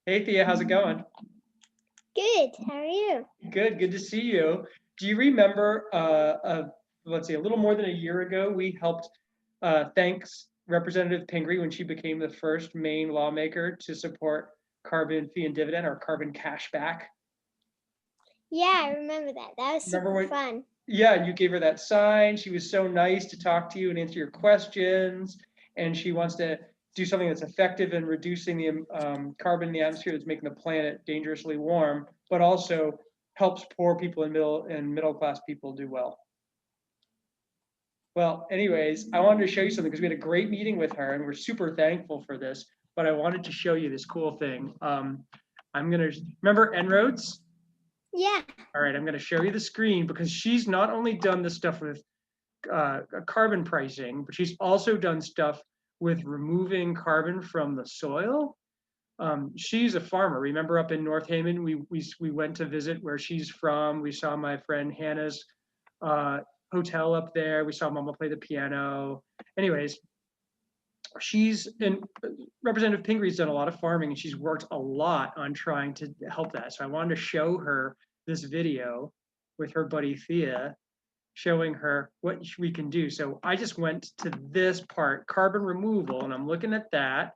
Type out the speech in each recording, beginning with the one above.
Hey Thea, how's it going? Good. How are you? Good to see you. Do you remember, let's see, a little more than a year ago, we helped thanks Representative Pingree when she became the first Maine lawmaker to support carbon fee and dividend or carbon cash back. Yeah, I remember that. That was Remember super when, fun. yeah, you gave her that sign. She was so nice to talk to you and answer your questions. And she wants to do something that's effective in reducing the carbon in the atmosphere that's making the planet dangerously warm, but also helps poor people and middle class people do well. Well, anyways, I wanted to show you something because we had a great meeting with her and we're super thankful for this. But I wanted to show you this cool thing. I'm gonna remember En-ROADS? Yeah. All right, I'm gonna show you the screen because she's not only done this stuff with carbon pricing, but she's also done stuff with removing carbon from the soil. She's a farmer. Remember up in North Haven, we went to visit where she's from. We saw my friend Hannah's uh, hotel up there. We saw Mama play the piano. Anyways, she's in Representative Pingree's done a lot of farming and she's worked a lot on trying to help that. So I wanted to show her this video with her buddy Thea showing her what we can do. So I just went to this part, carbon removal, and I'm looking at that,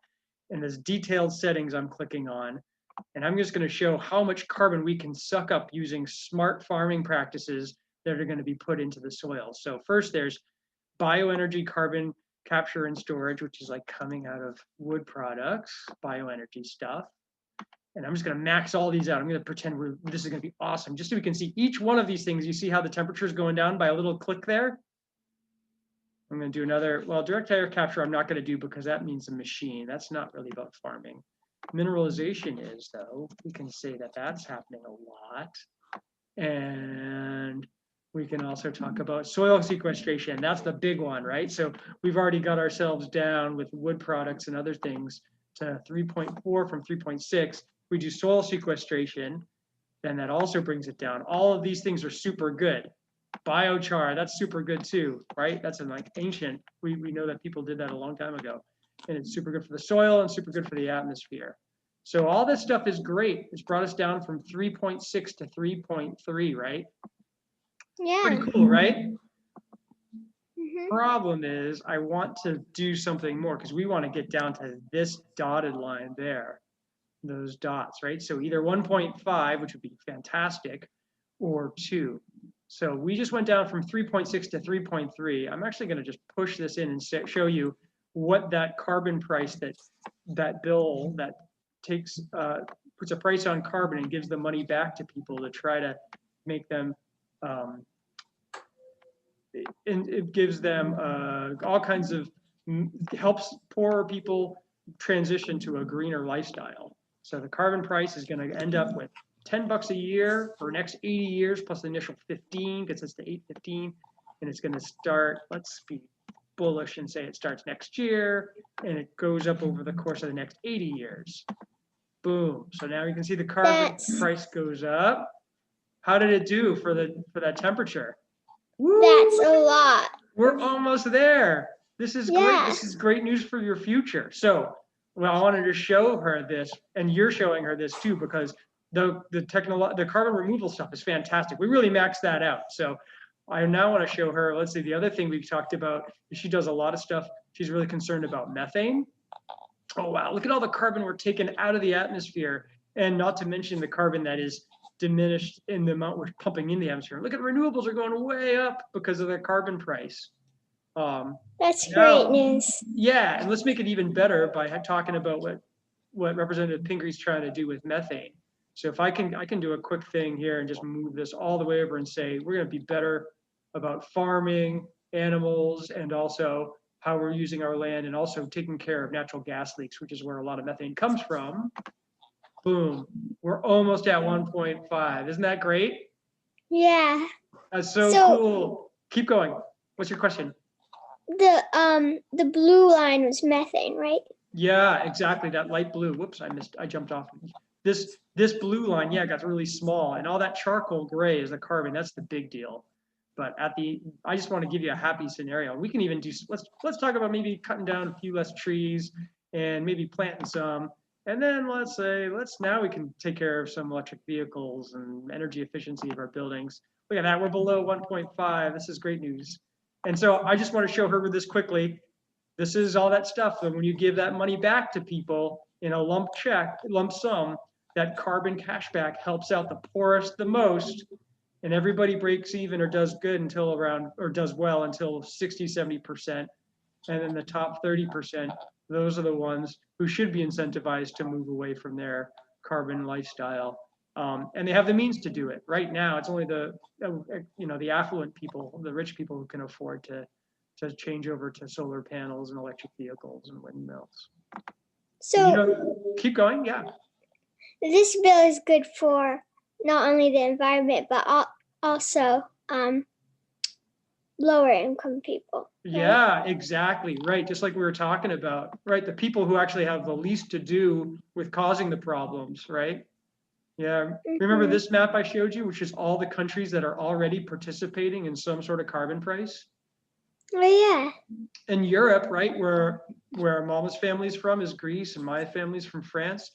and there's detailed settings I'm clicking on, and I'm just gonna show how much carbon we can suck up using smart farming practices that are gonna be put into the soil. So first there's bioenergy carbon capture and storage, which is like coming out of wood products, bioenergy stuff. And I'm just gonna max all these out. I'm gonna pretend this is gonna be awesome, just so we can see each one of these things. You see how the temperature is going down by a little click there? I'm gonna do another, well, direct air capture I'm not gonna do because that means a machine. That's not really about farming. Mineralization is though, we can say that that's happening a lot. And we can also talk about soil sequestration. That's the big one, right? So we've already got ourselves down with wood products and other things to 3.4 from 3.6. We do soil sequestration, then that also brings it down. All of these things are super good. Biochar, that's super good too, right? That's in like ancient. We know that people did that a long time ago. And it's super good for the soil and super good for the atmosphere. So all this stuff is great. It's brought us down from 3.6 to 3.3, right? Yeah. Pretty cool, right? Mhm. Problem is I want to do something more because we want to get down to this dotted line there, those dots, right? So either 1.5, which would be fantastic, or 2. So we just went down from 3.6 to 3.3. I'm actually going to just push this in and show you what that carbon price that bill that takes puts a price on carbon and gives the money back to people to try to make them it gives them all kinds of helps poorer people transition to a greener lifestyle. So the carbon price is going to end up with $10 a year for the next 80 years plus the initial 15 gets us to 815, and it's going to start. Let's be bullish and say it starts next year and it goes up over the course of the next 80 years. Boom. So now you can see the carbon price goes up. How did it do for that temperature? That's a lot. We're almost there. This is great. This is great news for your future. So, well, I wanted to show her this, and you're showing her this too, because the carbon removal stuff is fantastic. We really maxed that out. So I now want to show her, let's see, the other thing we've talked about is she does a lot of stuff. She's really concerned about methane. Oh, wow, look at all the carbon we're taking out of the atmosphere, and not to mention the carbon that is diminished in the amount we're pumping in the atmosphere. Look at renewables are going way up because of the carbon price. That's great news. Yeah, and let's make it even better by talking about what Representative Pingree's trying to do with methane. So if I can do a quick thing here and just move this all the way over and say we're going to be better about farming, animals, and also how we're using our land, and also taking care of natural gas leaks, which is where a lot of methane comes from. Boom, we're almost at 1.5. Isn't that great? Yeah. That's so cool. Keep going. What's your question? The blue line was methane, right? Yeah, exactly. That light blue. Whoops, I jumped off. This blue line, yeah, got really small, and all that charcoal gray is the carbon. That's the big deal. But I just want to give you a happy scenario. We can even do. Let's talk about maybe cutting down a few less trees and maybe planting some. And then now we can take care of some electric vehicles and energy efficiency of our buildings. Look at that, we're below 1.5. This is great news. And so I just want to show her this quickly. This is all that stuff that when you give that money back to people in a lump sum, that carbon cashback helps out the poorest the most, and everybody breaks even or does good until does well until 60, 70%. And then the top 30%, those are the ones who should be incentivized to move away from their carbon lifestyle. And they have the means to do it. Right now, it's only the affluent people, the rich people who can afford to change over to solar panels and electric vehicles and windmills. So keep going, yeah. This bill is good for not only the environment, but also lower income people. Right? Yeah, exactly. Right. Just like we were talking about, right? The people who actually have the least to do with causing the problems, right? Yeah. Remember this map I showed you, which is all the countries that are already participating in some sort of carbon price? Oh, yeah. In Europe, right, where Mama's family's from is Greece and my family's from France,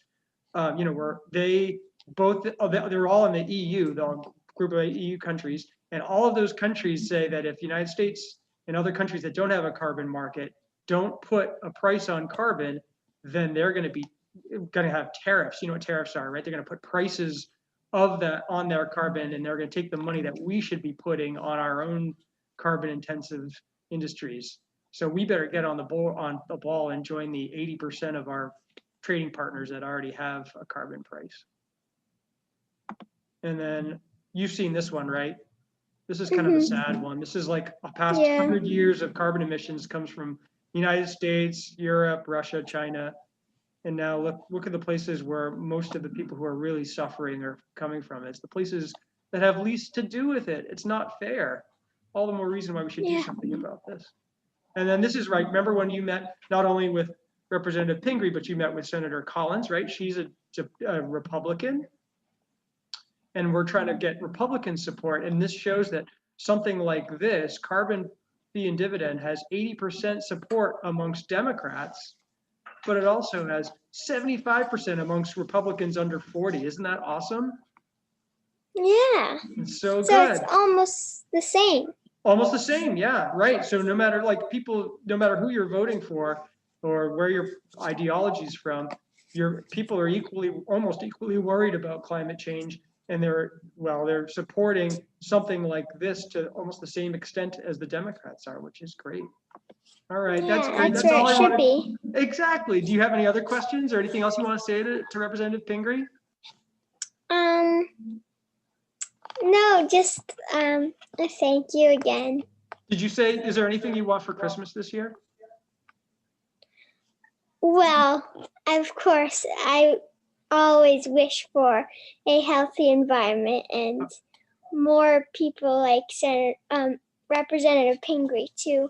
where they're all in the EU, the group of EU countries, and all of those countries say that if the United States and other countries that don't have a carbon market don't put a price on carbon, then they're going to have tariffs. You know what tariffs are, right? They're going to put prices on their carbon, and they're going to take the money that we should be putting on our own carbon intensive industries. So we better get on the ball and join the 80% of our trading partners that already have a carbon price. And then you've seen this one, right? This is kind of a sad one. This is like a past 100 years of carbon emissions comes from United States, Europe, Russia, China. And now look at the places where most of the people who are really suffering are coming from. It's the places that have least to do with it. It's not fair. All the more reason why we should do something about this. And then this is right. Remember when you met not only with Representative Pingree, but you met with Senator Collins, right? She's a Republican. And we're trying to get Republican support. And this shows that something like this, carbon fee and dividend, has 80% support amongst Democrats, but it also has 75% amongst Republicans under 40. Isn't that awesome? Yeah. It's so good. So it's almost the same. Almost the same, yeah, right. So no matter no matter who you're voting for or where your ideology is from, your people are almost equally worried about climate change, and they're supporting something like this to almost the same extent as the Democrats are, which is great. All right, that's great. That's where it should be. Exactly. Do you have any other questions or anything else you want to say to Representative Pingree? No, just thank you again. Did you say, is there anything you want for Christmas this year? Well, of course, I always wish for a healthy environment and more people like Representative Pingree to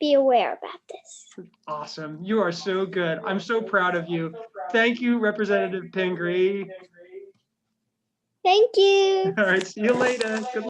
be aware about this. Awesome. You are so good. I'm so proud of you. Thank you, Representative Pingree. Thank you. All right, see you later. Good luck.